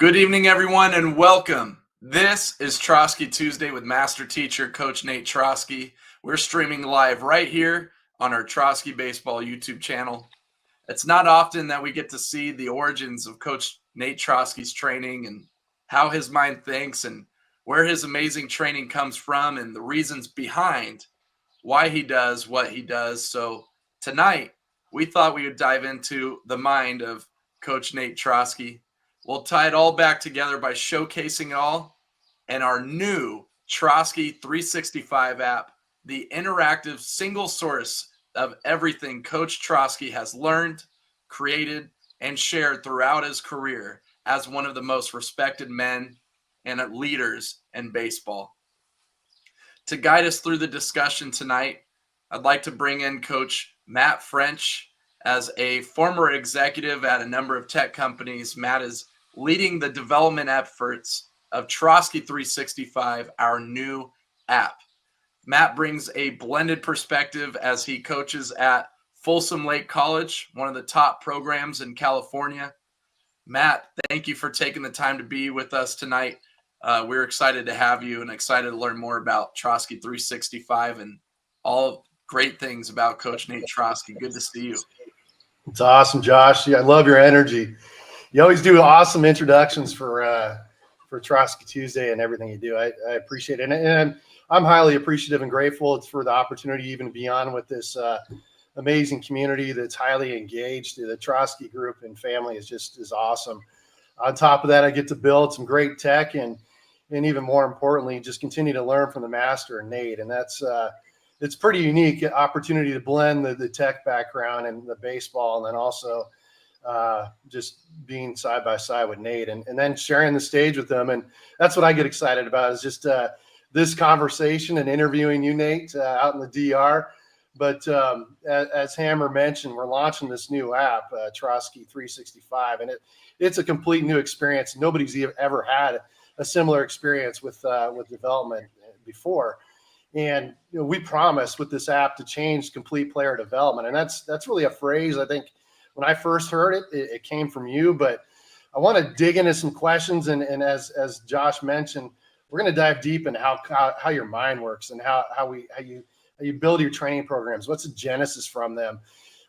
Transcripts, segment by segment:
Good evening, everyone, and welcome. This is Trosky Tuesday with Master Teacher Coach Nate Trosky. We're streaming live right here on our Trosky Baseball YouTube channel. It's not often that we get to see the origins of Coach Nate Trosky's training and how his mind thinks and where his amazing training comes from and the reasons behind why he does what he does. So tonight, we thought we would dive into the mind of Coach Nate Trosky. We'll tie it all back together by showcasing it all and our new Trosky 365 app, the interactive single source of everything Coach Trosky has learned, created, and shared throughout his career as one of the most respected men and leaders in baseball. To guide us through the discussion tonight, I'd like to bring in Coach Matt French. As a former executive at a number of tech companies, Matt is leading the development efforts of Trosky 365, our new app. Matt brings a blended perspective as he coaches at Folsom Lake College, one of the top programs in California. Matt, thank you for taking the time to be with us tonight. We're excited to have you and excited to learn more about Trosky 365 and all great things about Coach Nate Trosky. Good to see you. It's awesome, Josh. Yeah, I love your energy. You always do awesome introductions for Trosky Tuesday and everything you do. I appreciate it. And I'm highly appreciative and grateful for the opportunity even to be on with this amazing community that's highly engaged. The Trosky group and family is awesome. On top of that, I get to build some great tech and even more importantly, just continue to learn from the master, Nate. And that's it's pretty unique opportunity to blend the tech background and the baseball, and then also just being side by side with Nate and then sharing the stage with them. And that's what I get excited about is just this conversation and interviewing you, Nate, out in the DR. But as Hammer mentioned, we're launching this new app, Trosky 365, and it's a complete new experience. Nobody's ever had a similar experience with development before. And we promise with this app to change complete player development. And that's really a phrase. I think when I first heard it, it came from you, but I want to dig into some questions. And as Josh mentioned, we're going to dive deep into how your mind works and how you build your training programs. What's the genesis from them?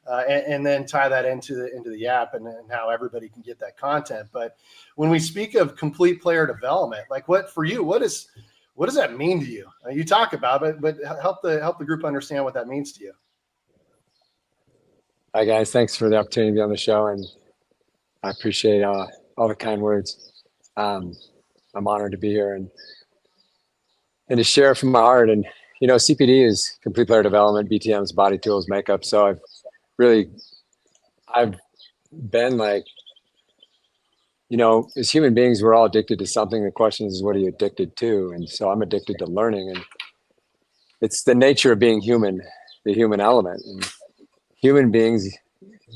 And then tie that into the app and how everybody can get that content. But when we speak of complete player development, like what does that mean to you? You talk about it, but help the group understand what that means to you. Hi guys, thanks for the opportunity to be on the show, and I appreciate all the kind words. I'm honored to be here and to share from my heart. And CPD is complete player development, BTM's body tools, makeup. So I've been like, as human beings, we're all addicted to something. The question is, what are you addicted to? And so I'm addicted to learning, and it's the nature of being human, the human element. And human beings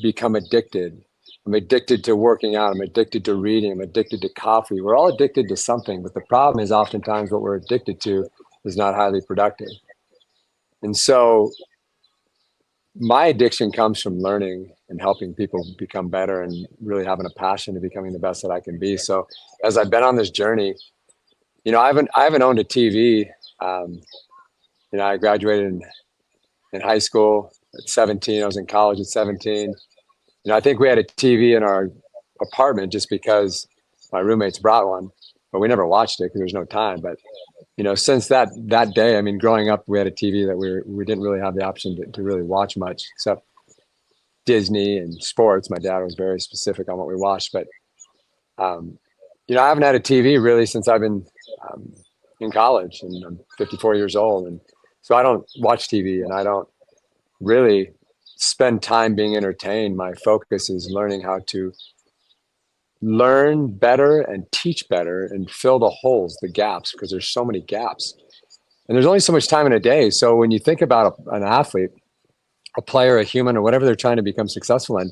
become addicted. I'm addicted to working out. I'm addicted to reading. I'm addicted to coffee. We're all addicted to something, but the problem is oftentimes what we're addicted to is not highly productive. And so my addiction comes from learning and helping people become better and really having a passion to becoming the best that I can be. So as I've been on this journey, I haven't owned a TV. I graduated in high school at 17. I was in college at 17. I think we had a TV in our apartment just because my roommates brought one, but we never watched it because there was no time. But since that day, growing up, we had a TV that we didn't really have the option to really watch much except Disney and sports. My dad was very specific on what we watched, but I haven't had a TV really since I've been in college, and I'm 54 years old, and so I don't watch TV and I don't really spend time being entertained. My focus is learning how to learn better and teach better and fill the holes, the gaps, because there's so many gaps. And there's only so much time in a day. So when you think about an athlete, a player, a human, or whatever they're trying to become successful in,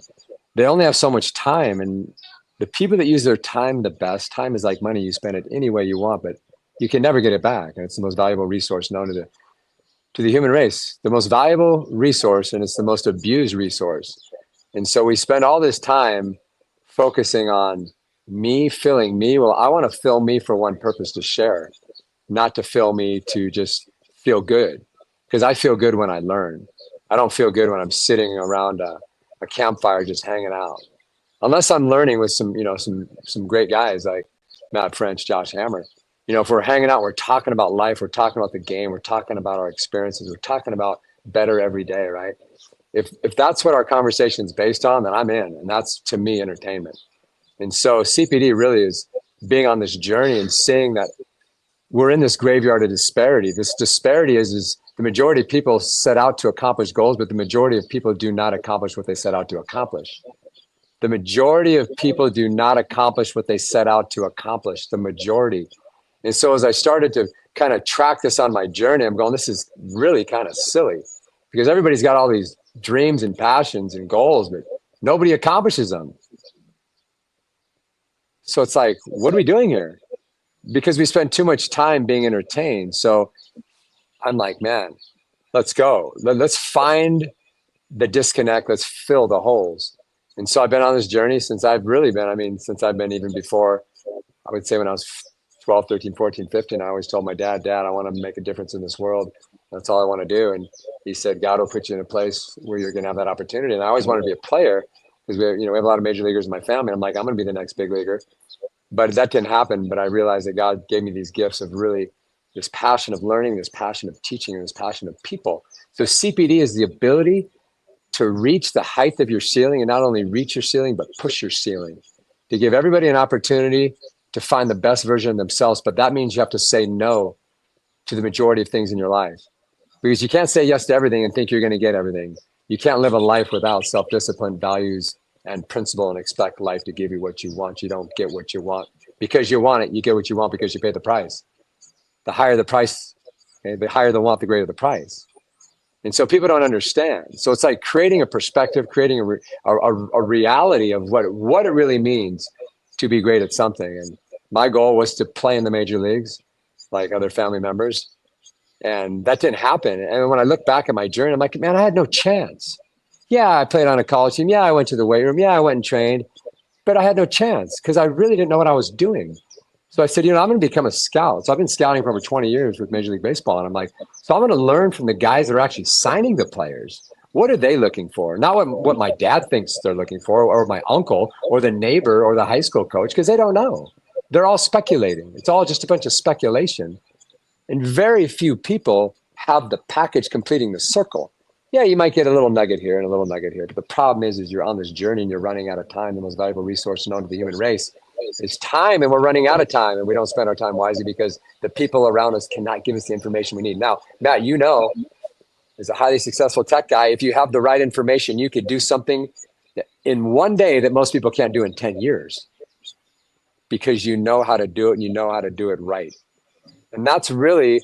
they only have so much time. And the people that use their time the best, time is like money. You spend it any way you want, but you can never get it back. And it's the most valuable resource known to the human race, the most valuable resource, and it's the most abused resource. And so we spend all this time focusing on Me filling me, well, I want to fill me for one purpose, to share, not to fill me to just feel good. Because I feel good when I learn. I don't feel good when I'm sitting around a campfire just hanging out. Unless I'm learning with some great guys like Matt French, Josh Hammer. If we're hanging out, we're talking about life, we're talking about the game, we're talking about our experiences, we're talking about better every day, right? If that's what our conversation is based on, then I'm in, and that's, to me, entertainment. And so CPD really is being on this journey and seeing that we're in this graveyard of disparity. This disparity is the majority of people set out to accomplish goals, but the majority of people do not accomplish what they set out to accomplish. The majority of people do not accomplish what they set out to accomplish, the majority. And so as I started to kind of track this on my journey, I'm going, this is really kind of silly, because everybody's got all these dreams and passions and goals, but nobody accomplishes them. So it's like, what are we doing here? Because we spend too much time being entertained. So I'm like, man, let's go. Let's find the disconnect. Let's fill the holes. And so I've been on this journey since I've been even before, I would say when I was 12, 13, 14, 15, I always told my dad, I want to make a difference in this world. That's all I want to do. And he said, God will put you in a place where you're going to have that opportunity. And I always wanted to be a player because we have a lot of major leaguers in my family. I'm like, I'm going to be the next big leaguer. But that didn't happen. But I realized that God gave me these gifts of really this passion of learning, this passion of teaching, and this passion of people. So CPD is the ability to reach the height of your ceiling, and not only reach your ceiling, but push your ceiling, to give everybody an opportunity to find the best version of themselves. But that means you have to say no to the majority of things in your life, because you can't say yes to everything and think you're going to get everything. You can't live a life without self-discipline, values, and principle and expect life to give you what you want. You don't get what you want because you want it. You get what you want because you pay the price. The higher the price, okay, the higher the want, the greater the price. And so people don't understand. So it's like creating a perspective, creating a reality of what it really means to be great at something. And my goal was to play in the major leagues like other family members. And that didn't happen. And when I look back at my journey, I'm like, man, I had no chance. Yeah, I played on a college team. Yeah, I went to the weight room. Yeah, I went and trained. But I had no chance because I really didn't know what I was doing. So I said, I'm going to become a scout. So I've been scouting for over 20 years with Major League Baseball. And I'm like, so I'm going to learn from the guys that are actually signing the players. What are they looking for? Not what my dad thinks they're looking for, or my uncle, or the neighbor, or the high school coach, because they don't know. They're all speculating. It's all just a bunch of speculation. And very few people have the package completing the circle. Yeah, you might get a little nugget here and a little nugget here. But the problem is you're on this journey and you're running out of time. The most valuable resource known to the human race is time, and we're running out of time, and we don't spend our time wisely because the people around us cannot give us the information we need. Now, Matt, as a highly successful tech guy, if you have the right information, you could do something in one day that most people can't do in 10 years because you know how to do it and you know how to do it right. And that's really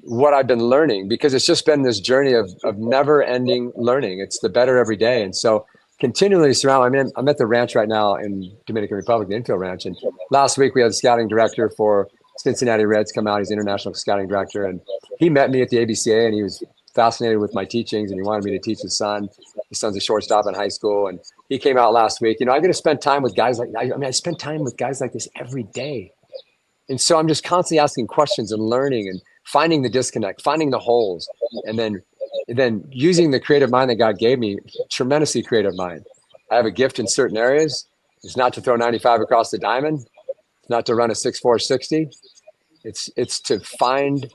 what I've been learning, because it's just been this journey of never ending learning. It's the better every day. And so continually surround. I'm at the ranch right now in Dominican Republic, the Infield Ranch. And last week we had the scouting director for Cincinnati Reds come out. He's the international scouting director. And he met me at the ABCA and he was fascinated with my teachings and he wanted me to teach his son. His son's a shortstop in high school. And he came out last week. I get to spend time with guys I spend time with guys like this every day. And so I'm just constantly asking questions and learning and finding the disconnect, finding the holes, and then using the creative mind that God gave me, tremendously creative mind. I have a gift in certain areas. It's not to throw 95 across the diamond. It's not to run a 6'4", 60. It's to find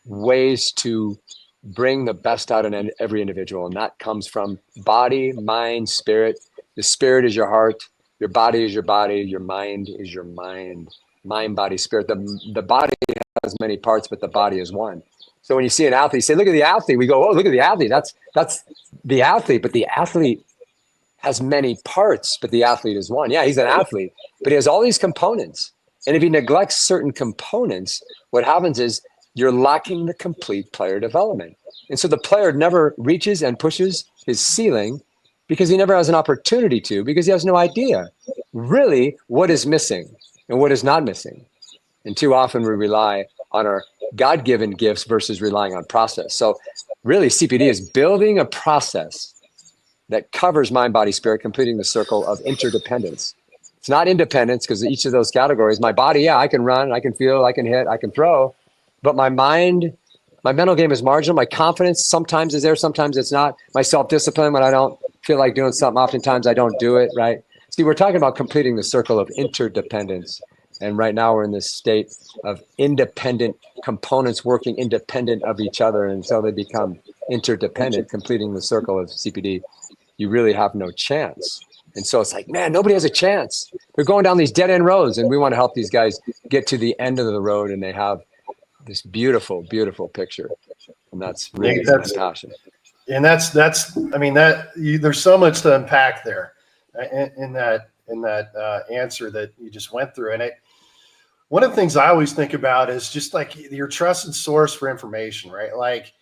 ways to bring the best out in every individual. And that comes from body, mind, spirit. The spirit is your heart. Your body is your body. Your mind is your mind. Mind, body, spirit. The body has many parts, but the body is one. So when you see an athlete, say, look at the athlete. We go, oh, look at the athlete. That's the athlete, but the athlete has many parts, but the athlete is one. Yeah, he's an athlete, but he has all these components. And if he neglects certain components, what happens is you're lacking the complete player development. And so the player never reaches and pushes his ceiling because he never has an opportunity to, because he has no idea really what is missing and what is not missing. And too often we rely on our God-given gifts versus relying on process. So really CPD is building a process that covers mind, body, spirit, completing the circle of interdependence. It's not independence, because each of those categories, my body, yeah, I can run, I can feel, I can hit, I can throw, but my mind, my mental game is marginal. My confidence sometimes is there, sometimes it's not. My self-discipline, when I don't feel like doing something, oftentimes I don't do it, right? See, we're talking about completing the circle of interdependence. And right now we're in this state of independent components working independent of each other until they become interdependent, completing the circle of CPD. You really have no chance. And so it's like, man, nobody has a chance. They're going down these dead end roads, and we want to help these guys get to the end of the road, and they have this beautiful, beautiful picture. And that's really my passion. And that's I mean, there's so much to unpack there in that answer that you just went through. And one of the things I always think about is just like your trusted source for information, right? Like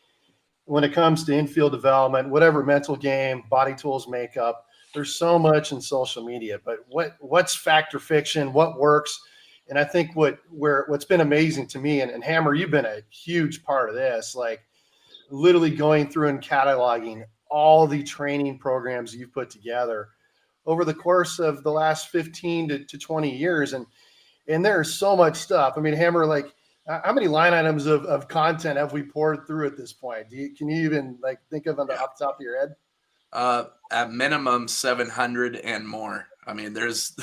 when it comes to infield development, whatever mental game, body tools, makeup, there's so much in social media, but what's fact or fiction, what works? And I think what's been amazing to me, and Hammer, you've been a huge part of this, like literally going through and cataloging all the training programs you've put together over the course of the last 15 to 20 years. And there's so much stuff. I mean, Hammer, like how many line items of content have we poured through at this point? Can you even like think of them off the top of your head? At minimum 700 and more. I mean, there's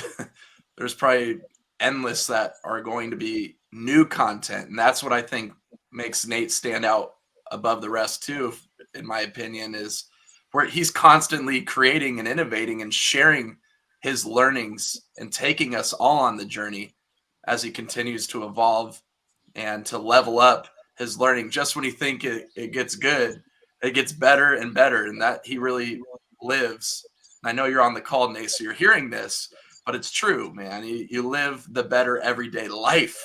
there's probably endless that are going to be new content, and that's what I think makes Nate stand out above the rest too, in my opinion, is where he's constantly creating and innovating and sharing his learnings and taking us all on the journey as he continues to evolve and to level up his learning. Just when you think it gets good, it gets better and better, and that he really lives. And I know you're on the call, Nate, so you're hearing this, but it's true, man. You live the better everyday life,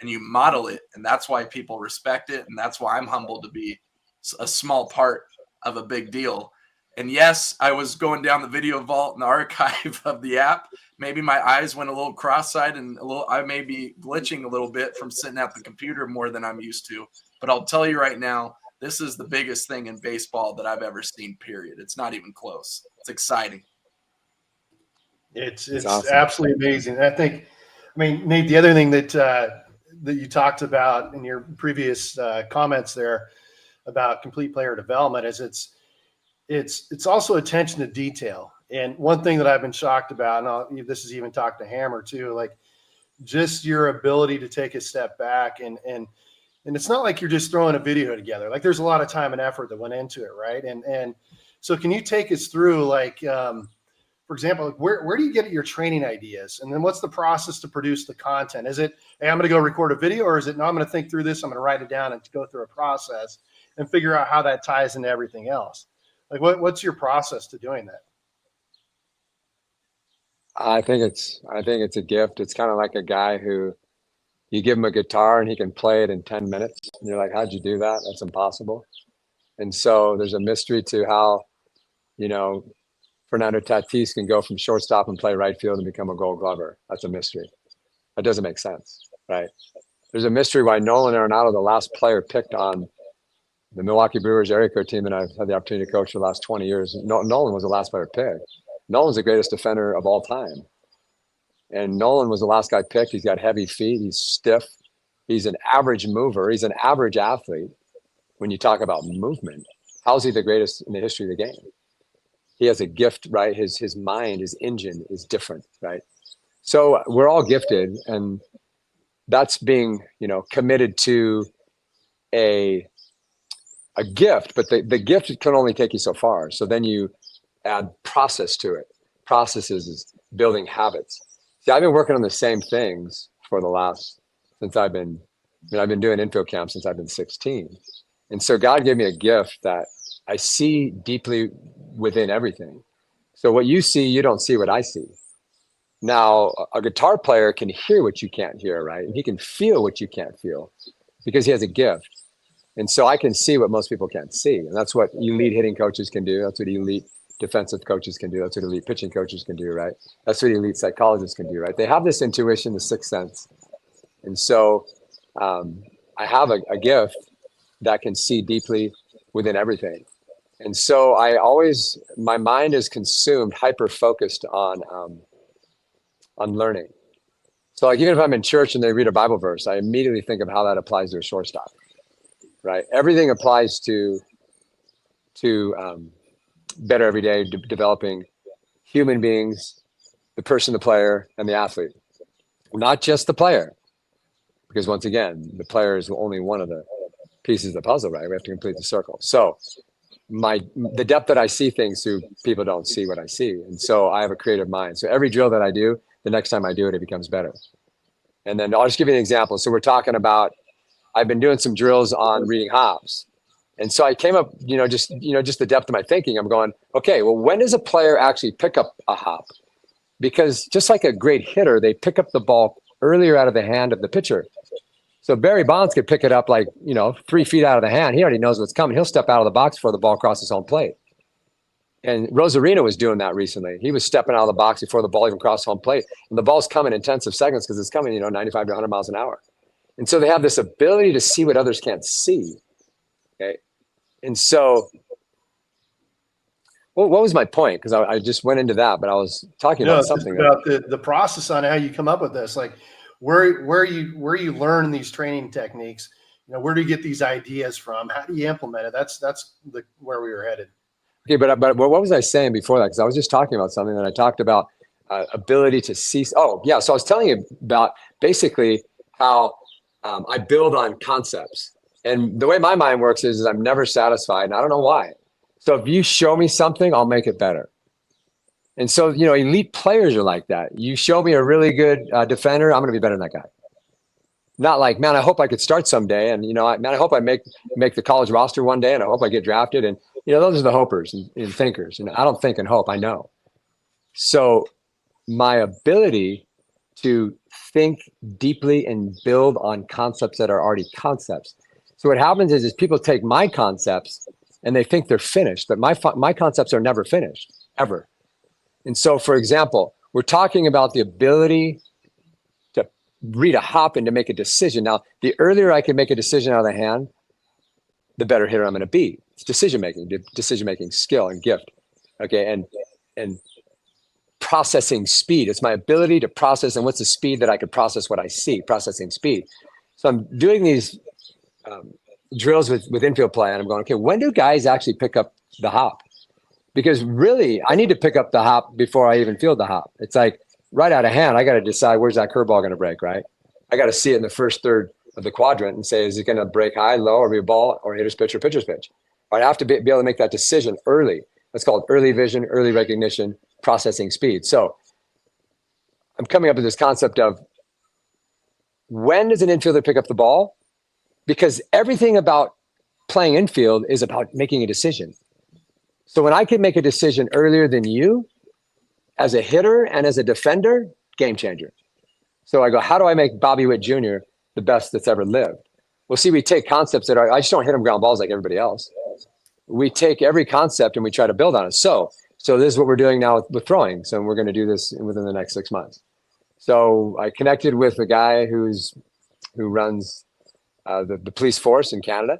and you model it, and that's why people respect it, and that's why I'm humbled to be a small part of a big deal. And yes, I was going down the video vault and the archive of the app. Maybe my eyes went a little cross-eyed and I may be glitching a little bit from sitting at the computer more than I'm used to. But I'll tell you right now, this is the biggest thing in baseball that I've ever seen, period. It's not even close. It's exciting. It's awesome. Absolutely amazing. And I mean, Nate, the other thing that you talked about in your previous comments there about complete player development is it's also attention to detail. And one thing that I've been shocked about, and this is even talked to Hammer too, like just your ability to take a step back and it's not like you're just throwing a video together. Like there's a lot of time and effort that went into it, right? And so can you take us through, like, for example, where do you get your training ideas? And then what's the process to produce the content? Is it, hey, I'm going to go record a video, or is it, no, I'm going to think through this, I'm going to write it down and go through a process and figure out how that ties into everything else? Like what's your process to doing that? I think it's a gift. It's kind of like a guy who you give him a guitar and he can play it in 10 minutes. And you're like, how'd you do that? That's impossible. And so there's a mystery to how, Fernando Tatis can go from shortstop and play right field and become a Gold Glover. That's a mystery. That doesn't make sense, right? There's a mystery why Nolan Arenado, the last player picked on the Milwaukee Brewers area code team that I've had the opportunity to coach for the last 20 years. Nolan was the last player picked. Nolan's the greatest defender of all time. And Nolan was the last guy picked. He's got heavy feet. He's stiff. He's an average mover. He's an average athlete. When you talk about movement, how's he the greatest in the history of the game? He has a gift, right? His mind, his engine is different, right? So we're all gifted, and that's being, committed to a gift, but the gift can only take you so far. So then you add process to it. Processes is building habits. See, I've been working on the same things for since I've been doing infield camp since I've been 16. And so God gave me a gift that I see deeply within everything. So what you see, you don't see what I see. Now, a guitar player can hear what you can't hear, right? And he can feel what you can't feel because he has a gift. And so I can see what most people can't see. And that's what elite hitting coaches can do. That's what elite defensive coaches can do. That's what elite pitching coaches can do, right? That's what elite psychologists can do, right? They have this intuition, the sixth sense. And so I have a gift that can see deeply within everything. And so my mind is consumed, hyper-focused on on learning. So like, even if I'm in church and they read a Bible verse, I immediately think of how that applies to a shortstop, right? Everything applies to better every day, developing human beings, the person, the player, and the athlete, not just the player. Because once again, the player is only one of the pieces of the puzzle, right? We have to complete the circle. So the depth that I see things through, people don't see what I see. And so I have a creative mind. So every drill that I do, the next time I do it, it becomes better. And then I'll just give you an example. So we're talking about, I've been doing some drills on reading hops. And so I came up, just the depth of my thinking. I'm going, okay, well, when does a player actually pick up a hop? Because just like a great hitter, they pick up the ball earlier out of the hand of the pitcher. So Barry Bonds could pick it up 3 feet out of the hand. He already knows what's coming. He'll step out of the box before the ball crosses home plate. And Rosarino was doing that recently. He was stepping out of the box before the ball even crossed home plate. And the ball's coming in tenths of seconds because it's coming, 95 to 100 miles an hour. And so they have this ability to see what others can't see. Okay. And so, well, what was my point? Because I just went into that, but I was talking about something. About the process on how you come up with this. Like, where you learn these training techniques, where do you get these ideas from? How do you implement it? That's where we were headed. Okay, but what was I saying before that? Because I was just talking about something that I talked about, ability to see. Oh, yeah. So I was telling you about basically how I build on concepts. And the way my mind works is I'm never satisfied, and I don't know why. So if you show me something, I'll make it better. And so, elite players are like that. You show me a really good defender, I'm going to be better than that guy. Not like, man, I hope I could start someday. And, I hope I make the college roster one day, and I hope I get drafted. And, those are the hopers and thinkers. I don't think and hope, I know. So my ability to think deeply and build on concepts that are already concepts. So what happens is people take my concepts and they think they're finished, but my concepts are never finished, ever. And so, for example, we're talking about the ability to read a hop and to make a decision. Now, the earlier I can make a decision out of the hand, the better hitter I'm going to be. It's decision-making skill and gift. Okay, and processing speed. It's my ability to process, and what's the speed that I could process what I see, processing speed. So I'm doing these drills with infield play, and I'm going, okay, when do guys actually pick up the hop? Because really, I need to pick up the hop before I even field the hop. It's like right out of hand, I got to decide where's that curveball going to break, right? I got to see it in the first third of the quadrant and say, is it going to break high, low, or be a ball, or hitter's pitch, or pitcher's pitch? I have to be able to make that decision early. That's called early vision, early recognition, processing speed. So I'm coming up with this concept of when does an infielder pick up the ball? Because everything about playing infield is about making a decision. So when I can make a decision earlier than you, as a hitter and as a defender, game changer. So I go, how do I make Bobby Witt Jr. the best that's ever lived? Well, see, we take concepts that I just don't hit them ground balls like everybody else. We take every concept and we try to build on it. So this is what we're doing now with throwing. So we're going to do this within the next 6 months. So I connected with a guy who runs the police force in Canada,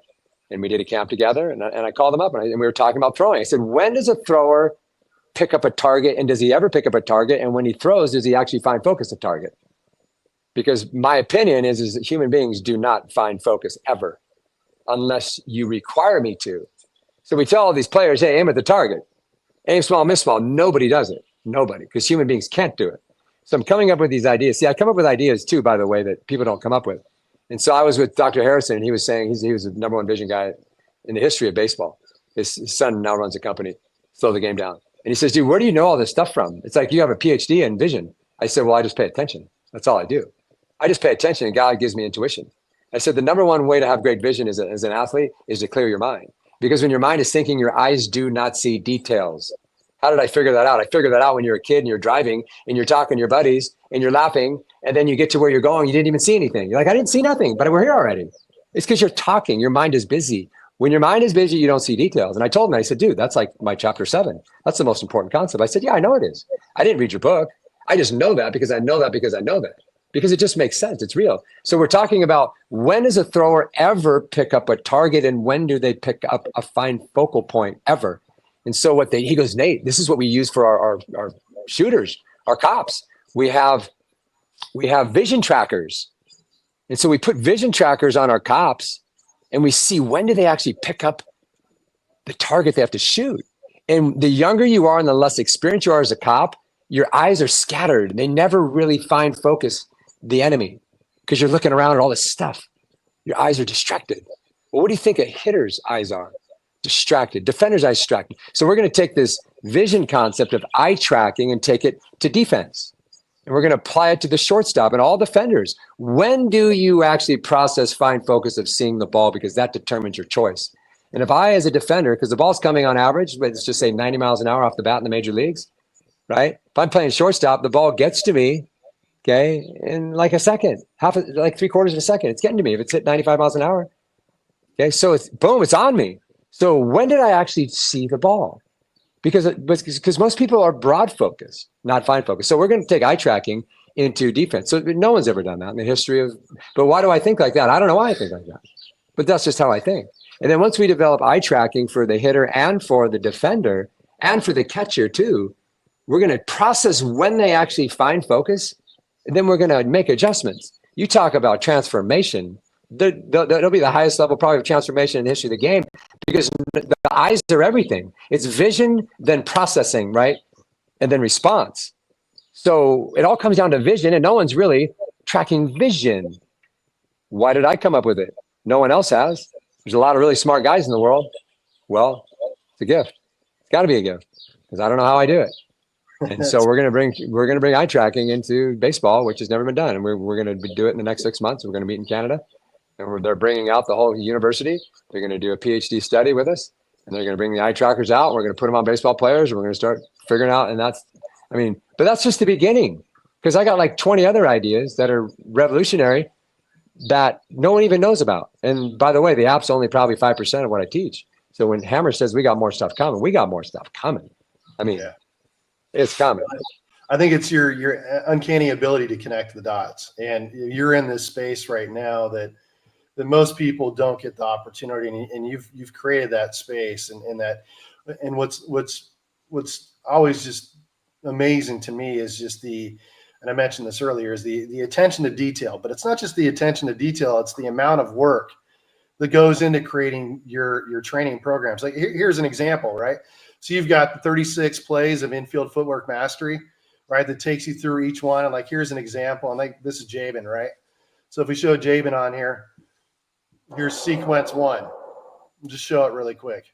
and we did a camp together. And I called him up and we were talking about throwing. I said, when does a thrower pick up a target, and does he ever pick up a target? And when he throws, does he actually find focus at target? Because my opinion is that human beings do not find focus ever, unless you require me to. So we tell all these players, hey, aim at the target. Aim small, miss small. Nobody does it. Nobody, because human beings can't do it. So I'm coming up with these ideas. See, I come up with ideas too, by the way, that people don't come up with. And so I was with Dr. Harrison, and he was saying he was the number one vision guy in the history of baseball. His son now runs a company, slow the game down. And he says, dude, where do you know all this stuff from? It's like you have a PhD in vision. I said, well, I just pay attention. That's all I do. I just pay attention, and God gives me intuition. I said, the number one way to have great vision as an athlete is to clear your mind. Because when your mind is thinking, your eyes do not see details. How did I figure that out? I figured that out when you're a kid and you're driving and you're talking to your buddies and you're laughing, and then you get to where you're going, you didn't even see anything. You're like, I didn't see nothing, but we're here already. It's because you're talking. Your mind is busy. When your mind is busy, you don't see details. And I told him, I said, dude, that's like my chapter 7. That's the most important concept. I said, yeah, I know it is. I didn't read your book. I just know that because I know that because I know that. Because it just makes sense. It's real. So we're talking about, when does a thrower ever pick up a target, and when do they pick up a fine focal point ever? And so he goes, Nate, this is what we use for our shooters, our cops. We have we have vision trackers. And so we put vision trackers on our cops and we see when do they actually pick up the target they have to shoot. And the younger you are and the less experienced you are as a cop, your eyes are scattered. They never really find focus the enemy because you're looking around at all this stuff. Your eyes are distracted. Well, what do you think a hitter's eyes are? Distracted. Defender's eyes distracted. So we're going to take this vision concept of eye tracking and take it to defense. And we're going to apply it to the shortstop and all defenders. When do you actually process fine focus of seeing the ball? Because that determines your choice. And if I, as a defender, because the ball's coming on average, let's just say 90 miles an hour off the bat in the major leagues, right? If I'm playing shortstop, the ball gets to me, okay, in like a second, like 3/4 of a second. It's getting to me if it's hit 95 miles an hour. Okay, so it's boom, it's on me. So when did I actually see the ball? Because most people are broad focused, not fine focused. So we're going to take eye tracking into defense. So no one's ever done that in the history of, but why do I think like that? I don't know why I think like that, but that's just how I think. And then once we develop eye tracking for the hitter and for the defender and for the catcher too, we're going to process when they actually find focus, and then we're going to make adjustments. You talk about transformation. There'll be the highest level probably of transformation in the history of the game because the eyes are everything. It's vision, then processing, right? And then response. So it all comes down to vision, and no one's really tracking vision. Why did I come up with it? No one else has. There's a lot of really smart guys in the world. Well, it's a gift. It's got to be a gift because I don't know how I do it. And so we're going to bring eye tracking into baseball, which has never been done. And we're going to do it in the next 6 months. We're going to meet in Canada. And they're bringing out the whole university. They're going to do a PhD study with us, and they're going to bring the eye trackers out. We're going to put them on baseball players, and we're going to start figuring out. And but that's just the beginning, because I got like 20 other ideas that are revolutionary that no one even knows about. And by the way, the app's only probably 5% of what I teach. So when Hammer says we got more stuff coming, we got more stuff coming. I mean, It's coming. I think it's your uncanny ability to connect the dots, and you're in this space right now that most people don't get the opportunity, and you've created that space, and what's always just amazing to me is just and I mentioned this earlier, is the attention to detail. But it's not just the attention to detail; it's the amount of work that goes into creating your training programs. Like here's an example, right? So you've got 36 plays of infield footwork mastery, right? That takes you through each one. And like here's an example, and like this is Jabin, right? So if we show Jabin on here, here's sequence 1. I'll just show it really quick.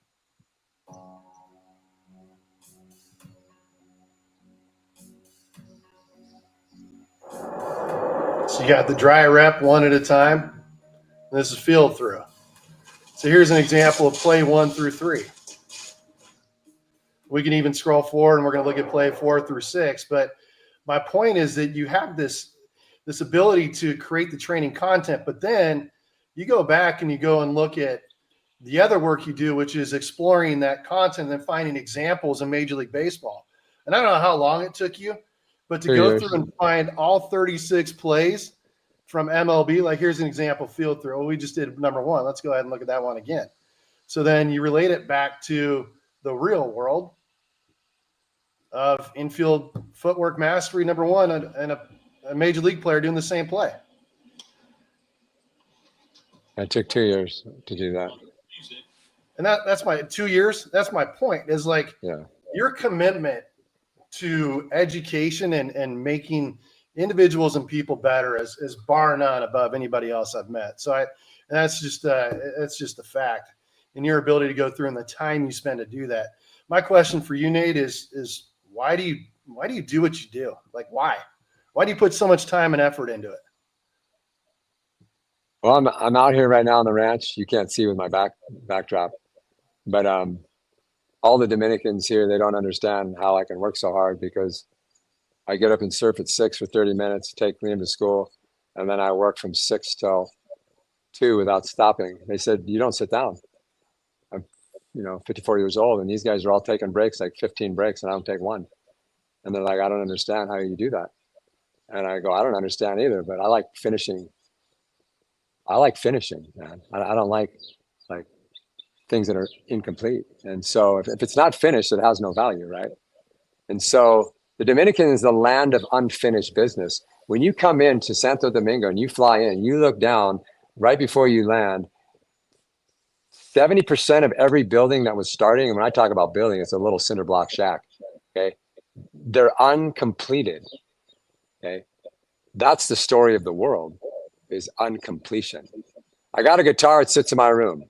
So you got the dry rep 1 at a time. This is field through. So here's an example of play 1 through 3. We can even scroll forward, and we're going to look at play 4 through 6. But my point is that you have this ability to create the training content, but then you go back and you go and look at the other work you do, which is exploring that content and finding examples in Major League Baseball. And I don't know how long it took you, but to go through and find all 36 plays from MLB, like here's an example field throw. We just did number 1. Let's go ahead and look at that one again. So then you relate it back to the real world of infield footwork mastery, number 1, and a major league player doing the same play. It took 2 years to do that. And that's my 2 years. That's my point, is like your commitment to education and making individuals and people better is bar none above anybody else I've met. So that's just a fact. And your ability to go through and the time you spend to do that. My question for you, Nate, is why do you do what you do? Like why? Why do you put so much time and effort into it? Well, I'm out here right now on the ranch. You can't see with my backdrop, but all the Dominicans here, they don't understand how I can work so hard, because I get up and surf at 6 for 30 minutes, take Liam to school, and then I work from 6 till 2 without stopping. They said, you don't sit down. I'm 54 years old, and these guys are all taking breaks, like 15 breaks, and I don't take one. And they're like, I don't understand how you do that. And I go, I don't understand either, but I like finishing. Man. I don't like things that are incomplete. And so if it's not finished, it has no value, right? And so the Dominican is the land of unfinished business. When you come into Santo Domingo and you fly in, you look down right before you land, 70% of every building that was starting, and when I talk about building, it's a little cinder block shack, okay? They're uncompleted, okay? That's the story of the world, is uncompletion. I got a guitar, it sits in my room.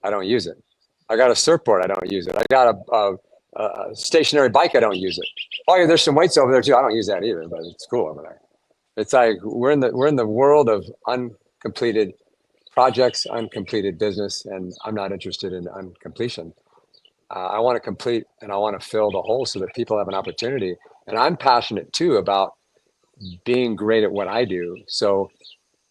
I don't use it. I got a surfboard, I don't use it. I got a stationary bike, I don't use it. Oh, yeah, there's some weights over there too. I don't use that either, but it's cool over there. It's like we're in the world of uncompleted projects, uncompleted business, and I'm not interested in uncompletion. I want to complete and I want to fill the hole so that people have an opportunity. And I'm passionate too about being great at what I do. So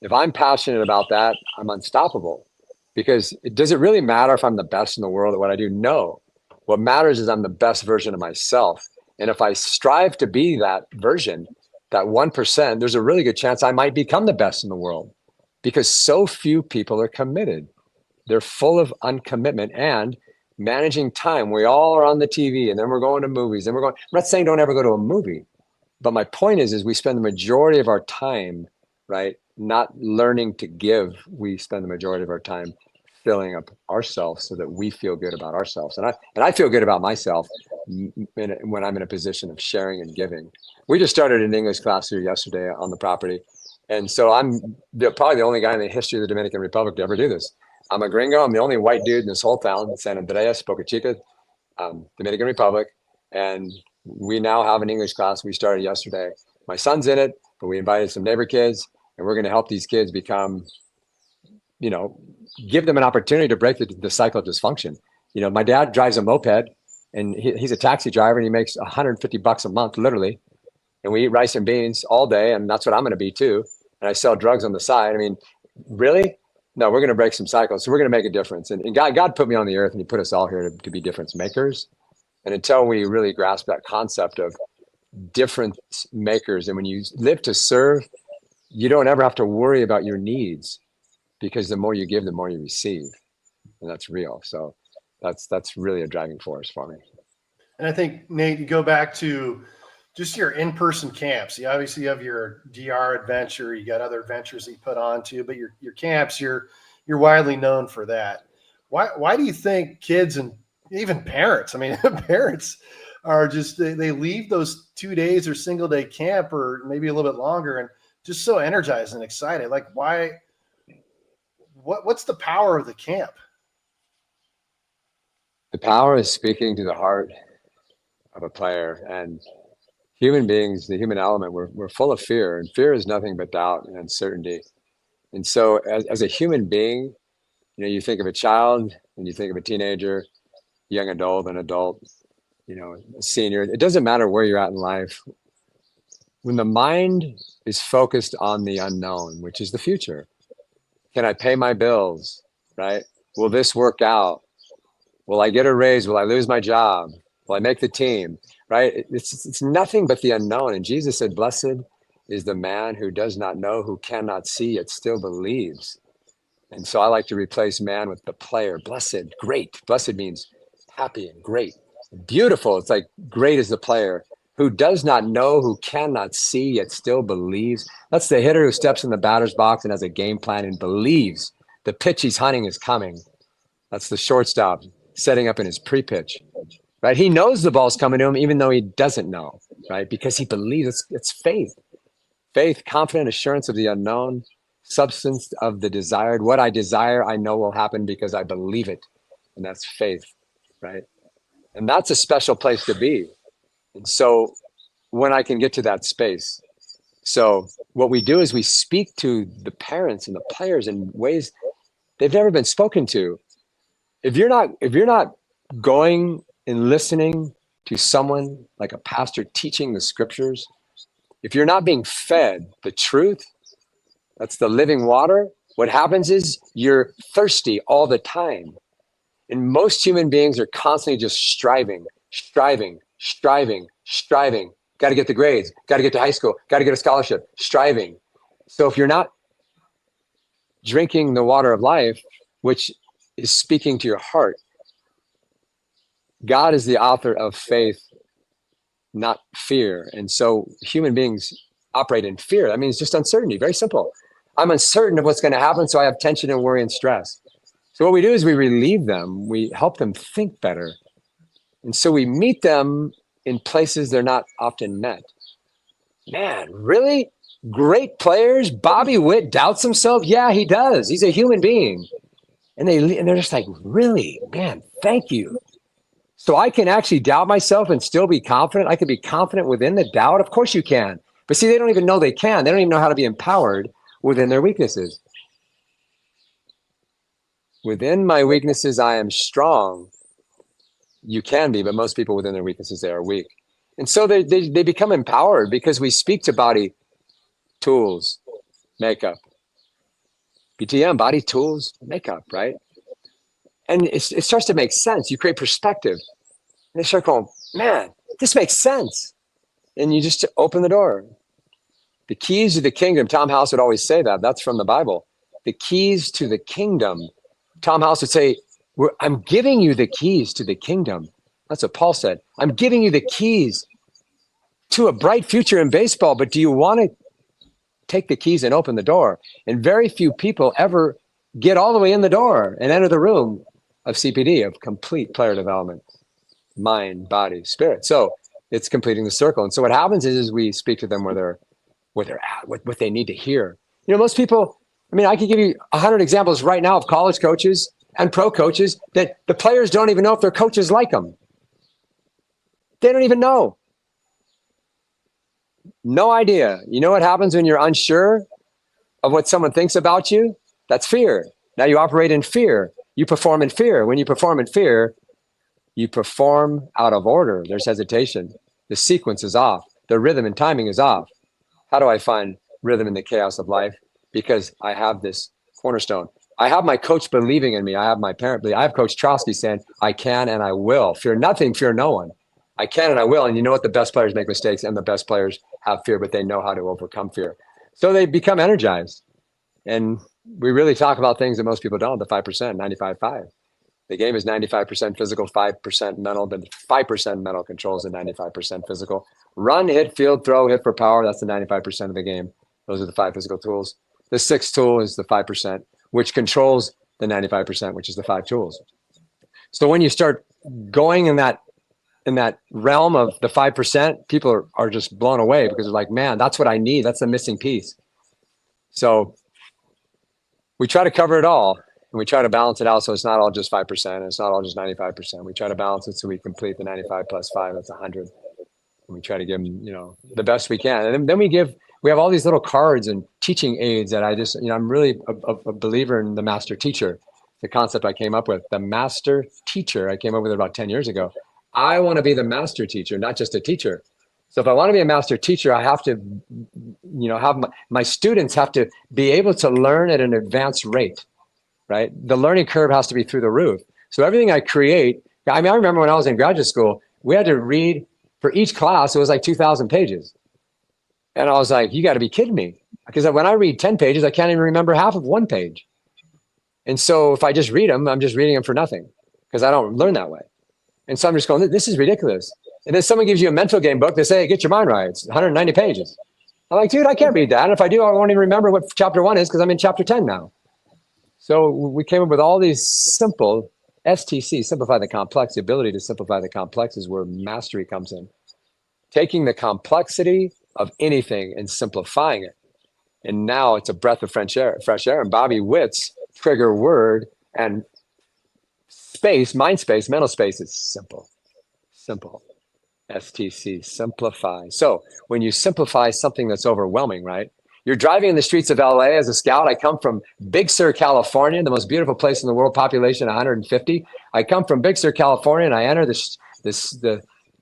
if I'm passionate about that, I'm unstoppable. Because does it really matter if I'm the best in the world at what I do? No. What matters is I'm the best version of myself. And if I strive to be that version, that 1%, there's a really good chance I might become the best in the world, because so few people are committed. They're full of uncommitment and managing time. We all are on the TV, and then we're going to movies, and I'm not saying don't ever go to a movie, but my point is we spend the majority of our time, right, not learning to give. We spend the majority of our time filling up ourselves so that we feel good about ourselves. And I feel good about myself when I'm in a position of sharing and giving. We just started an English class here yesterday on the property. And so I'm probably the only guy in the history of the Dominican Republic to ever do this. I'm a gringo. I'm the only white dude in this whole town, San Andreas, Boca Chica, Dominican Republic. And we now have an English class we started yesterday. My son's in it, but we invited some neighbor kids, and we're going to help these kids become, give them an opportunity to break the cycle of dysfunction. My dad drives a moped, and he's a taxi driver, and he makes $150 a month, literally. And we eat rice and beans all day, and that's what I'm going to be too. And I sell drugs on the side. I mean, really? No, we're going to break some cycles. So we're going to make a difference. And God put me on the earth, and he put us all here to be difference makers. And until we really grasp that concept of difference makers, and when you live to serve, you don't ever have to worry about your needs, because the more you give, the more you receive. And that's real. So that's really a driving force for me. And I think, Nate, you go back to just your in-person camps. You obviously have your DR adventure. You got other adventures that you put on too, but your camps, you're widely known for that. Why do you think kids and even parents, I mean, parents are just, they leave those 2 days or single day camp or maybe a little bit longer and just so energized and excited? Like what's the power of the camp? The power is speaking to the heart of a player. And human beings, the human element, we're full of fear, and fear is nothing but doubt and uncertainty. And so as a human being, you think of a child and you think of a teenager, young adult, an adult, a senior. It doesn't matter where you're at in life. When the mind is focused on the unknown, which is the future, can I pay my bills, right? Will this work out? Will I get a raise? Will I lose my job? Will I make the team? Right? It's nothing but the unknown. And Jesus said, blessed is the man who does not know, who cannot see, yet still believes. And so I like to replace man with the player. Blessed, great. Blessed means happy and great. Beautiful. It's like great is the player who does not know, who cannot see, yet still believes. That's the hitter who steps in the batter's box and has a game plan and believes the pitch he's hunting is coming. That's the shortstop setting up in his pre-pitch. Right? He knows the ball's coming to him, even though he doesn't know, right? Because he believes. It's faith. Faith, confident assurance of the unknown, substance of the desired. What I desire, I know will happen because I believe it. And that's faith, right? And that's a special place to be. And so when I can get to that space, so what we do is we speak to the parents and the players in ways they've never been spoken to. If you're not going and listening to someone like a pastor teaching the scriptures, if you're not being fed the truth, that's the living water, what happens is you're thirsty all the time. And most human beings are constantly just striving. Got to get the grades, got to get to high school, got to get a scholarship, striving. So if you're not drinking the water of life, which is speaking to your heart, God is the author of faith, not fear. And so human beings operate in fear. I mean, it's just uncertainty. Very simple. I'm uncertain of what's going to happen, so I have tension and worry and stress. So what we do is we relieve them. We help them think better. And so we meet them in places they're not often met. Man, really? Great players? Bobby Witt doubts himself? Yeah, he does. He's a human being. And they're just like, really? Man, thank you. So I can actually doubt myself and still be confident. I can be confident within the doubt. Of course you can. But see, they don't even know they can. They don't even know how to be empowered within their weaknesses. Within my weaknesses, I am strong. You can be, but most people within their weaknesses, they are weak. And so they become empowered because we speak to body tools, makeup. BTM, body tools, makeup, right? And it starts to make sense. You create perspective. And they start going, man, this makes sense. And you just open the door. The keys to the kingdom, Tom House would always say that. That's from the Bible. The keys to the kingdom. Tom House would say, I'm giving you the keys to the kingdom. That's what Paul said. I'm giving you the keys to a bright future in baseball, but do you want to take the keys and open the door? And very few people ever get all the way in the door and enter the room of CPD, of complete player development, mind, body, spirit. So it's completing the circle. And so what happens is we speak to them where they're at, what they need to hear. You know, most people, I mean, I could give you 100 examples right now of college coaches and pro coaches that the players don't even know if their coaches like them. They don't even know. No idea. You know what happens when you're unsure of what someone thinks about you? That's fear. Now you operate in fear. You perform in fear. When you perform in fear, you perform out of order. There's hesitation. The sequence is off. The rhythm and timing is off. How do I find rhythm in the chaos of life? Because I have this cornerstone. I have my coach believing in me. I have my parent believe. I have Coach Trosky saying, I can and I will. Fear nothing, fear no one. I can and I will. And you know what? The best players make mistakes and the best players have fear, but they know how to overcome fear. So they become energized. And we really talk about things that most people don't, the 5%, 95.5. The game is 95% physical, 5% mental, but 5% mental controls and 95% physical. Run, hit, field, throw, hit for power. That's the 95% of the game. Those are the 5 physical tools. The 6th tool is the 5%, which controls the 95%, which is the 5 tools. So when you start going in that realm of the 5%, people are just blown away because they're like, man, that's what I need. That's the missing piece. So we try to cover it all. And we try to balance it out so it's not all just 5%. And it's not all just 95%. We try to balance it so we complete the 95 plus 5. That's 100. And we try to give them, you know, the best we can. And then we have all these little cards and teaching aids that I'm really a believer in the master teacher. The concept I came up with, the master teacher. I came up with it about 10 years ago. I want to be the master teacher, not just a teacher. So if I want to be a master teacher, I have to, you know, have my students have to be able to learn at an advanced rate. Right? The learning curve has to be through the roof. So everything I create, I mean, I remember when I was in graduate school, we had to read for each class, it was like 2,000 pages. And I was like, you got to be kidding me. Because when I read 10 pages, I can't even remember half of one page. And so if I just read them, I'm just reading them for nothing because I don't learn that way. And so I'm just going, this is ridiculous. And then someone gives you a mental game book. They say, hey, get your mind right. It's 190 pages. I'm like, dude, I can't read that. And if I do, I won't even remember what chapter 1 is because I'm in chapter 10 now. So we came up with all these simple STC, simplify the complex. The ability to simplify the complex is where mastery comes in. Taking the complexity of anything and simplifying it. And now it's a breath of fresh air. And Bobby Witt's trigger word and space, mind space, mental space is simple. Simple. STC, simplify. So when you simplify something that's overwhelming, right? You're driving in the streets of LA as a scout. I come from Big Sur, California, the most beautiful place in the world, population 150. I come from Big Sur, California, and I enter the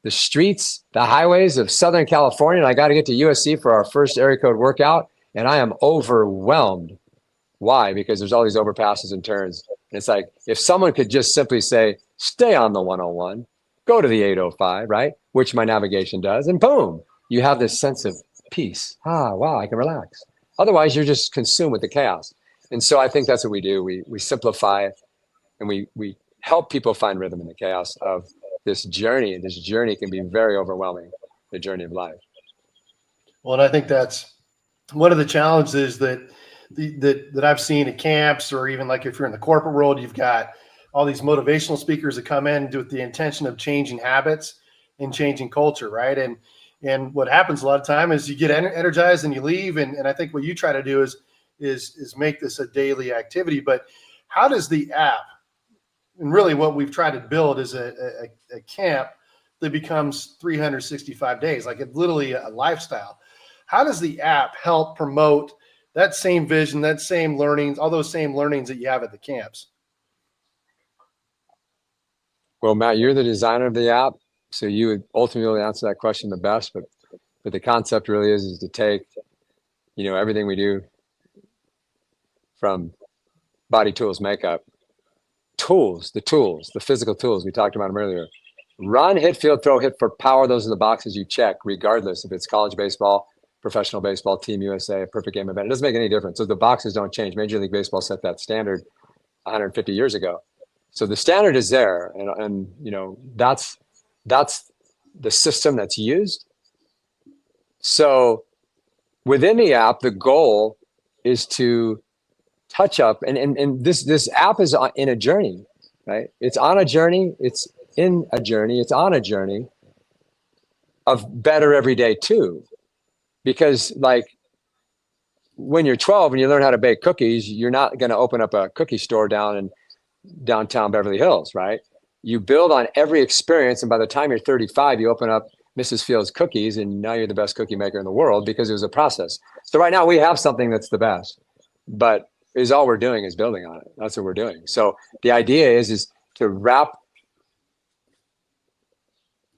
streets, the highways of Southern California, and I got to get to USC for our first area code workout, and I am overwhelmed. Why? Because there's all these overpasses and turns. And it's like, if someone could just simply say, stay on the 101, go to the 805, right? Which my navigation does, and boom, you have this sense of peace. Wow, I can relax. Otherwise, you're just consumed with the chaos. And so I think that's what we do. We simplify it, and we help people find rhythm in the chaos of this journey. And this journey can be very overwhelming, the journey of life. Well, and I think that's one of the challenges that I've seen at camps, or even like if you're in the corporate world, you've got all these motivational speakers that come in with the intention of changing habits and changing culture, right? And what happens a lot of time is you get energized and you leave. And I think what you try to do is make this a daily activity. But how does the app, and really what we've tried to build is a camp that becomes 365 days, like it's literally a lifestyle. How does the app help promote that same vision, that same learnings, all those same learnings that you have at the camps? Well, Matt, you're the designer of the app, so you would ultimately answer that question the best. But the concept really is to take, everything we do from body tools, makeup, the physical tools, we talked about them earlier. Run, hit, field, throw, hit for power. Those are the boxes you check, regardless if it's college baseball, professional baseball, Team USA, a perfect game event. It doesn't make any difference. So the boxes don't change. Major League Baseball set that standard 150 years ago. So the standard is there, and that's the system that's used. So within the app, the goal is to touch up, and this app is in a journey, right? It's on a journey. It's in a journey. It's on a journey of better every day too, because like when you're 12 and you learn how to bake cookies, you're not going to open up a cookie store down in downtown Beverly Hills, right? You build on every experience, and by the time you're 35, you open up Mrs. Fields Cookies, and now you're the best cookie maker in the world because it was a process. So right now we have something that's the best, but all we're doing is building on it. That's what we're doing. So the idea is to wrap.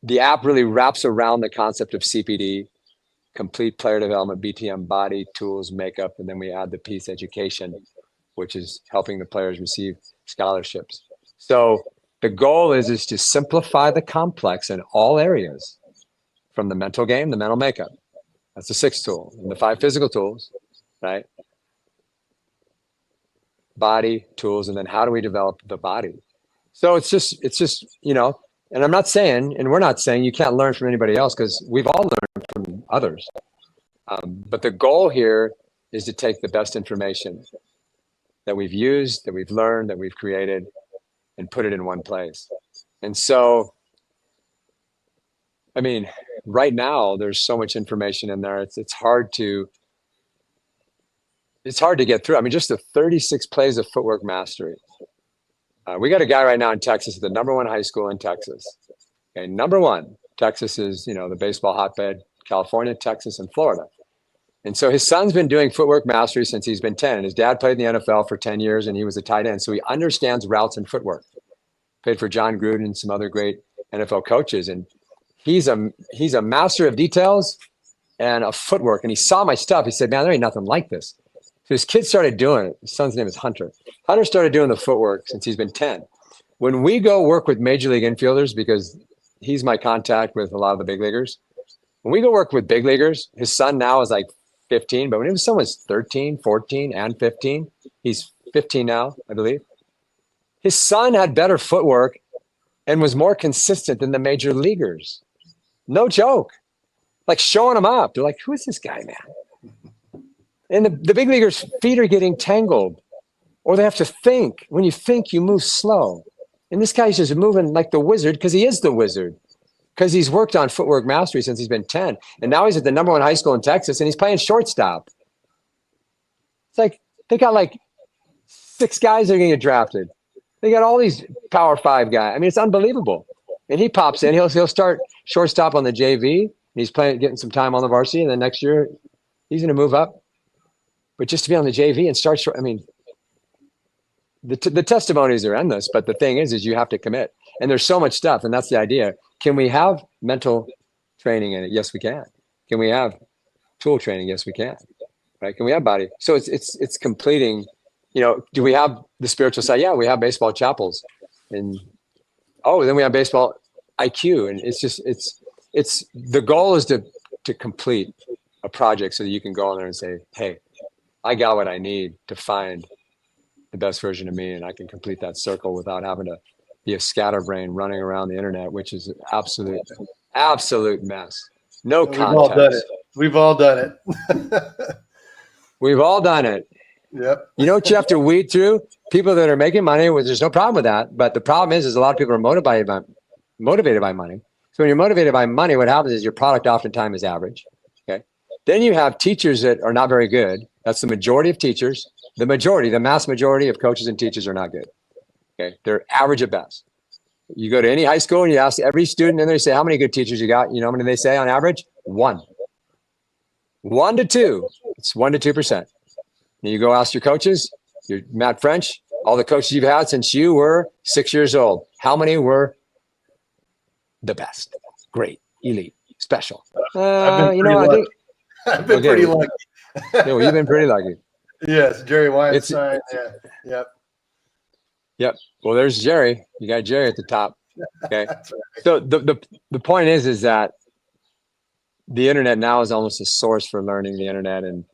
The app really wraps around the concept of CPD, complete player development, BTM, body, tools, makeup, and then we add the piece education, which is helping the players receive scholarships. So the goal is to simplify the complex in all areas, from the mental game, the mental makeup. That's the 6th tool, and the 5 physical tools, right? Body, tools, and then how do we develop the body? So it's just, and I'm not saying, and we're not saying you can't learn from anybody else, because we've all learned from others. But the goal here is to take the best information that we've used, that we've learned, that we've created, and put it in one place. And so, I mean, right now there's so much information in there. It's hard to get through. I mean, just the 36 plays of footwork mastery. We got a guy right now in Texas at the #1 high school in Texas. Okay, #1. Texas is, the baseball hotbed, California, Texas, and Florida. And so his son's been doing footwork mastery since he's been 10. And his dad played in the NFL for 10 years, and he was a tight end. So he understands routes and footwork. Played for John Gruden and some other great NFL coaches. And he's a master of details and of footwork. And he saw my stuff. He said, man, there ain't nothing like this. So his kid started doing it. His son's name is Hunter. Hunter started doing the footwork since he's been 10. When we go work with major league infielders, because he's my contact with a lot of the big leaguers, when we go work with big leaguers, his son now is like 15, but when his son was 13, 14, and 15, he's 15 now, I believe. His son had better footwork and was more consistent than the major leaguers. No joke. Like showing him up. They're like, who is this guy, man? And the big leaguers' feet are getting tangled, or they have to think. When you think, you move slow. And this guy's just moving like the wizard, because he is the wizard, because he's worked on footwork mastery since he's been 10. And now he's at the #1 high school in Texas, and he's playing shortstop. It's like they got like 6 guys that are going to get drafted. They got all these Power 5 guys. I mean, it's unbelievable. And he pops in. He'll start shortstop on the JV, and he's getting some time on the varsity. And then next year, he's going to move up. But just to be on the JV and start short, I mean, the testimonies are endless. But the thing is you have to commit. And there's so much stuff, and that's the idea. Can we have mental training in it? Yes, we can. Can we have tool training? Yes, we can. Right? Can we have body? So it's completing. Do we have the spiritual side? Yeah, we have baseball chapels, and then we have baseball IQ, and it's the goal is to complete a project so that you can go on there and say, hey, I got what I need to find the best version of me, and I can complete that circle without having to be a scatterbrain running around the internet, which is an absolute mess. No We've all done context. it. We've all done it. We've all done it. Yep. You know what you have to weed through? People that are making money, well, there's no problem with that. But the problem is a lot of people are motivated by money. So when you're motivated by money, what happens is your product oftentimes is average. Okay. Then you have teachers that are not very good. That's the majority of teachers. The mass majority of coaches and teachers are not good. Okay. They're average at best. You go to any high school and you ask every student in there, you say, how many good teachers you got? You know how many they say on average? 1. 1 to 2. It's 1 to 2%. And you go ask your coaches, your Matt French, all the coaches you've had since you were 6 years old. How many were the best? Great, elite, special. I've been pretty lucky. No, you've been pretty lucky. Yes, Jerry Weinstein. Yep. Yep. Well, there's Jerry. You got Jerry at the top. Okay. Right. So the point is that the internet now is almost a source for learning, the internet and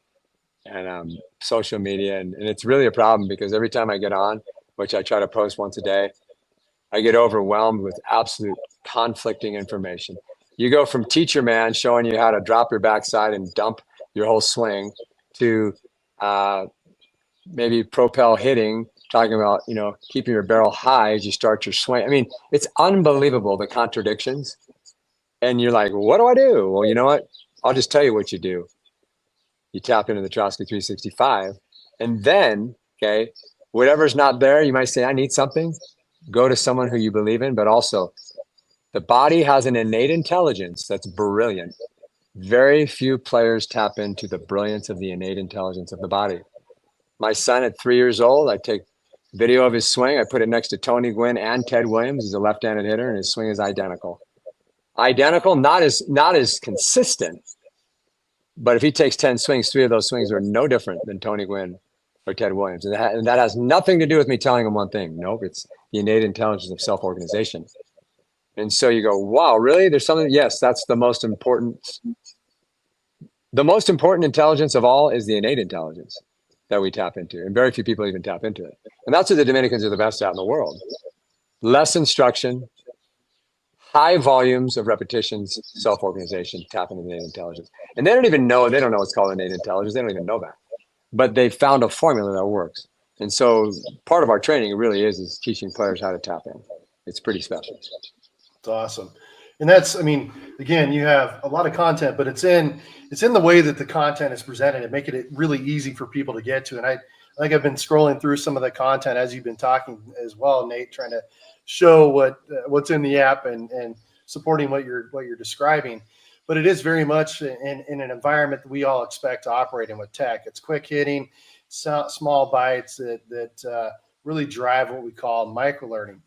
social media. And it's really a problem because every time I get on, which I try to post once a day, I get overwhelmed with absolute conflicting information. You go from teacher man showing you how to drop your backside and dump your whole swing to maybe propel hitting, talking about, keeping your barrel high as you start your swing. I mean, it's unbelievable, the contradictions. And you're like, what do I do? Well, you know what? I'll just tell you what you do. You tap into the Trosky 365. And then, okay, whatever's not there, you might say, I need something. Go to someone who you believe in, but also the body has an innate intelligence that's brilliant. Very few players tap into the brilliance of the innate intelligence of the body. My son at 3 years old, I take video of his swing. I put it next to Tony Gwynn and Ted Williams. He's a left-handed hitter, and his swing is identical. Identical, not as consistent. But if he takes 10 swings, 3 of those swings are no different than Tony Gwynn or Ted Williams. And that has nothing to do with me telling him one thing. Nope, it's the innate intelligence of self-organization. And so you go, wow, really? There's something? Yes, that's the most important. The most important intelligence of all is the innate intelligence that we tap into. And very few people even tap into it. And that's what the Dominicans are the best at in the world. Less instruction, high volumes of repetitions, self-organization, tap into the innate intelligence. And they don't know what's called innate intelligence. They don't even know that. But they found a formula that works. And so part of our training really is teaching players how to tap in. It's pretty special. It's awesome. And that's, again, you have a lot of content, but it's in the way that the content is presented and making it really easy for people to get to. And I think I've been scrolling through some of the content as you've been talking as well, Nate, trying to show what's in the app and supporting what you're describing. But it is very much in an environment that we all expect to operate in with tech. It's quick hitting, small bites that really drive what we call micro learning.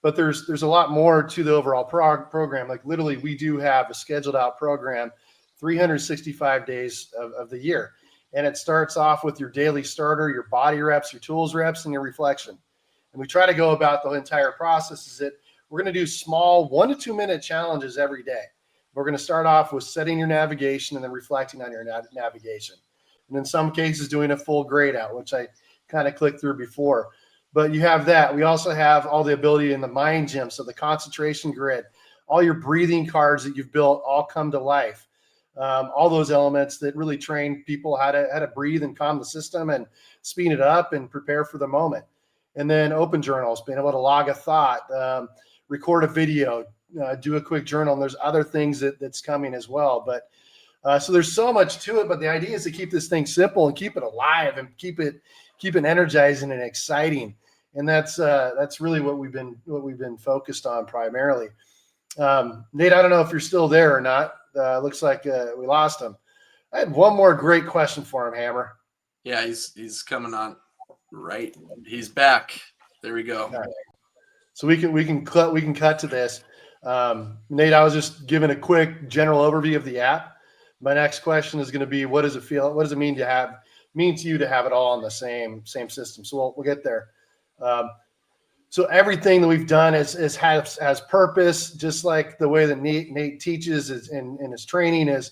But there's a lot more to the overall program. Like literally, we do have a scheduled out program, 365 days of the year. And it starts off with your daily starter, your body reps, your tools reps, and your reflection. And we try to go about the entire process is that we're going to do small 1 to 2 minute challenges every day. We're going to start off with setting your navigation and then reflecting on your navigation. And in some cases, doing a full grade out, which I kind of clicked through before. But you have that. We also have all the ability in the mind gym. So the concentration grid, all your breathing cards that you've built all come to life. All those elements that really train people how to breathe and calm the system and speed it up and prepare for the moment. And then open journals, being able to log a thought, record a video, do a quick journal. And there's other things that's coming as well. But so there's so much to it. But the idea is to keep this thing simple and keep it alive and keep it energizing and exciting. And that's really what we've been focused on primarily. Nate, I don't know if you're still there or not. Looks like we lost him. I had one more great question for him, Hammer. Yeah, he's coming on. Right, he's back. There we go. Right. So we can cut to this. Nate, I was just giving a quick general overview of the app. My next question is going to be, what does it feel? What does it mean to you to have it all on the same system? So we'll get there. So everything that we've done has purpose, just like the way that Nate teaches in his training is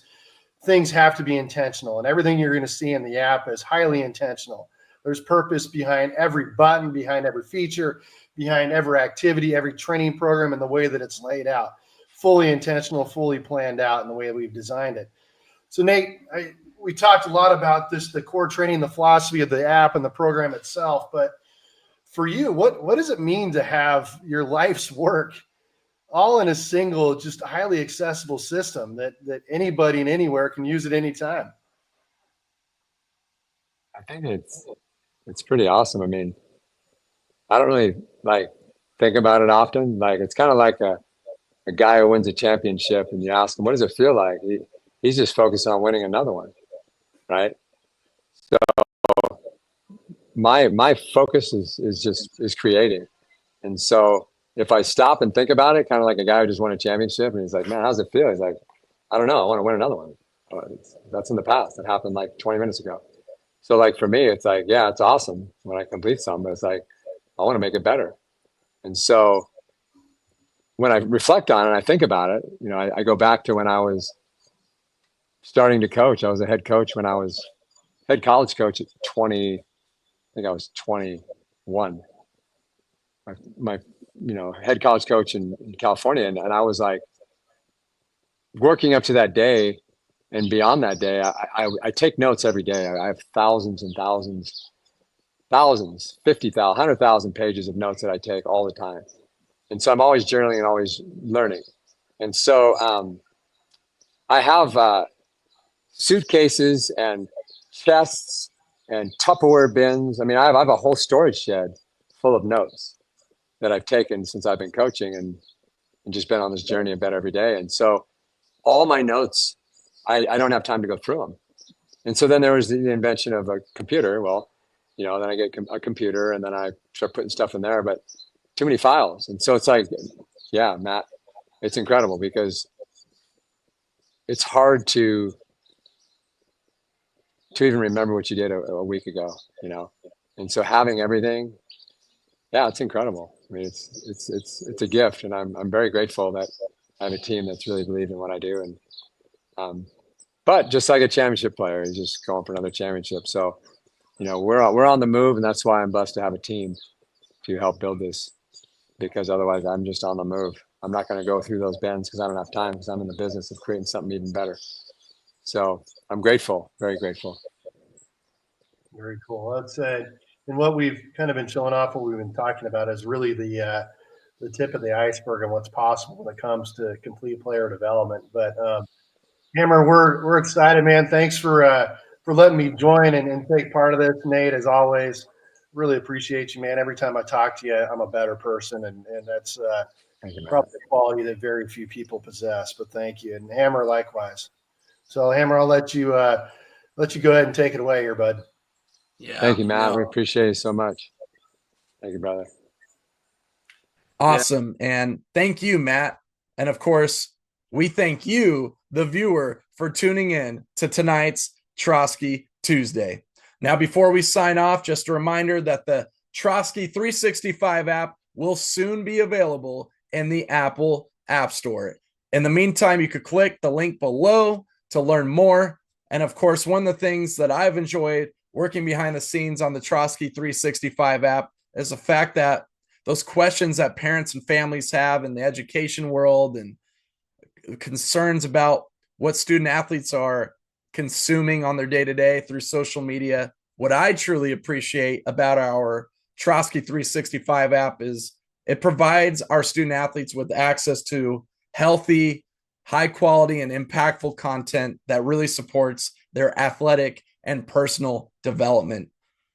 things have to be intentional, and everything you're going to see in the app is highly intentional. There's purpose behind every button, behind every feature, behind every activity, every training program, and the way that it's laid out. Fully intentional, fully planned out in the way that we've designed it. So Nate, we talked a lot about this, the core training, the philosophy of the app and the program itself. But for you, what does it mean to have your life's work all in a single, just highly accessible system that anybody and anywhere can use at any time? I think it's pretty awesome. I mean, I don't really think about it often. Like it's kind of like a guy who wins a championship and you ask him, what does it feel like? He's just focused on winning another one, right? So my focus is creating. And so if I stop and think about it, kind of like a guy who just won a championship and he's like, man, how's it feel? He's like, I don't know. I want to win another one. That's in the past. That happened like 20 minutes ago. So like for me, it's like, yeah, it's awesome when I complete something, but it's like, I want to make it better. And so when I reflect on it, and I think about it, I go back to when I was starting to coach. I was a head coach when I was head college coach at 20, I think I was 21. My head college coach in California. And I was like working up to that day and beyond that day, I take notes every day. I have thousands and thousands, 50,000, 100,000 pages of notes that I take all the time. And so I'm always journaling and always learning. And so I have suitcases and chests and Tupperware bins. I mean, I have a whole storage shed full of notes that I've taken since I've been coaching and just been on this journey of better every day. And so all my notes, I don't have time to go through them. And so then there was the invention of a computer. Well, then I get a computer and then I start putting stuff in there, but too many files. And so it's like, yeah, Matt, it's incredible because it's hard to even remember what you did a week ago, And so having everything, yeah, it's incredible. I mean, it's a gift, and I'm very grateful that I have a team that's really believed in what I do. And but just like a championship player, he's just going for another championship. So, we're on the move, and that's why I'm blessed to have a team to help build this. Because otherwise, I'm just on the move. I'm not going to go through those bends because I don't have time because I'm in the business of creating something even better. So I'm grateful, very grateful. Very cool. That's and what we've kind of been showing off, what we've been talking about is really the tip of the iceberg and what's possible when it comes to complete player development. But Hammer, we're excited, man. Thanks for letting me join and take part of this, Nate. As always, really appreciate you, man. Every time I talk to you, I'm a better person, and that's probably a quality that very few people possess. But thank you, and Hammer likewise. So, Hammer, I'll let you go ahead and take it away here, bud. Yeah. Thank you, Matt. We appreciate you so much. Thank you, brother. Awesome. Yeah. And thank you, Matt. And of course, we thank you, the viewer, for tuning in to tonight's Trosky Tuesday. Now, before we sign off, just a reminder that the Trosky 365 app will soon be available in the Apple App Store. In the meantime, you could click the link below to learn more. And of course, one of the things that I've enjoyed working behind the scenes on the Trosky 365 app is the fact that those questions that parents and families have in the education world and concerns about what student athletes are consuming on their day-to-day through social media. What I truly appreciate about our Trosky 365 app is it provides our student athletes with access to healthy, high quality, and impactful content that really supports their athletic and personal development.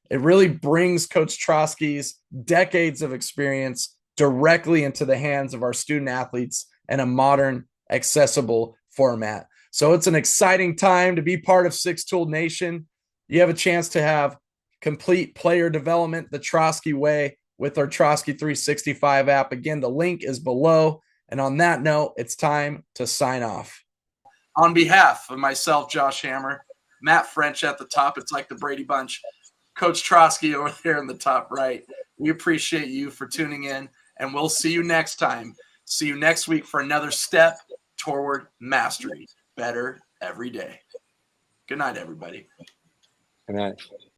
It really brings Coach Trosky's decades of experience directly into the hands of our student athletes in a modern, accessible format. So it's an exciting time to be part of Six Tool Nation. You have a chance to have complete player development the Trosky way with our Trosky 365 app. Again, the link is below. And on that note, it's time to sign off. On behalf of myself, Josh Hammer, Matt French at the top, it's like the Brady Bunch, Coach Trosky over there in the top right. We appreciate you for tuning in, and we'll see you next time. See you next week for another step toward mastery. Better every day. Good night, everybody. Good night.